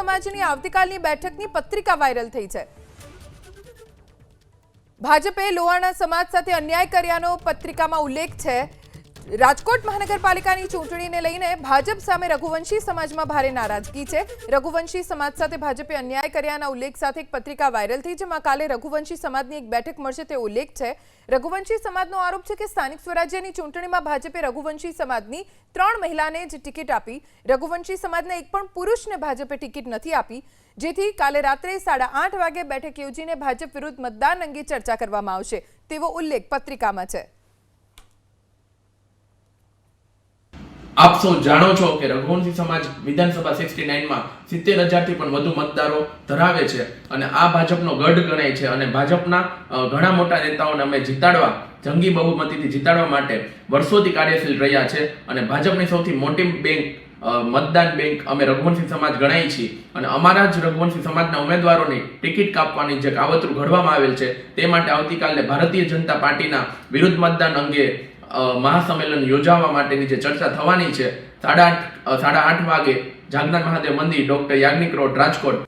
સમાજની આવતીકાલની બેઠકની પત્રિકા વાયરલ થઈ છે। ભાજપે લોહાણા સમાજ સાથે અન્યાય કર્યાનો પત્રિકામાં ઉલ્લેખ છે। રાજકોટ મહાનગરપાલિકાની ચૂંટણીને લઈને ભાજપ સામે રઘુવંશી સમાજમાં ભારે નારાજગી છે। રઘુવંશી સમાજ સાથે ભાજપે અન્યાય કર્યાના ઉલ્લેખ સાથે એક પત્રિકા વાયરલ થઈ, જેમાં કાલે રઘુવંશી સમાજની એક બેઠક મળશે તે ઉલ્લેખ છે। રઘુવંશી સમાજનો આરોપ છે કે સ્થાનિક સ્વરાજ્યની ચૂંટણીમાં ભાજપે રઘુવંશી સમાજની 3 મહિલાને જ ટિકિટ આપી। રઘુવંશી સમાજના એક પણ પુરુષને ભાજપે ટિકિટ નથી આપી, જેથી કાલે રાત્રે 8:30 વાગે બેઠક યોજીને ભાજપ વિરુદ્ધ મતદાન અંગે ચર્ચા કરવામાં આવશે તેવો ઉલ્લેખ પત્રિકામાં છે। આપ સૌ જાણો છો કે રઘુવંશી સમાજ વિધાનસભા 69 માં 70,000 થી પણ વધુ મતદારો ધરાવે છે અને આ ભાજપનો ગઢ ગણાય છે અને ભાજપના ઘણા મોટા નેતાઓને અમે જીતાડવા, જંગી બહુમતીથી જીતાડવા માટે વર્ષોથી કાર્યશીલ રહ્યા છે અને ભાજપની સૌથી મોટી બેંક મતદાન બેંક અમે રઘુવંશી સમાજ ગણાય છીએ અને અમારા જ રઘુવંશી સમાજના ઉમેદવારોની ટિકિટ કાપવાની જે કાવતરું ઘડવામાં આવેલ છે તે માટે આવતીકાલે ભારતીય જનતા પાર્ટીના વિરુદ્ધ મતદાન અંગે મહાસંમેલન યોજવા માટેની જે ચર્ચા થવાની છે 8:30 વાગે જાગનાથ મહાદેવ મંદિર, ડોક્ટર યાજ્ઞિક રોડ, રાજકોટ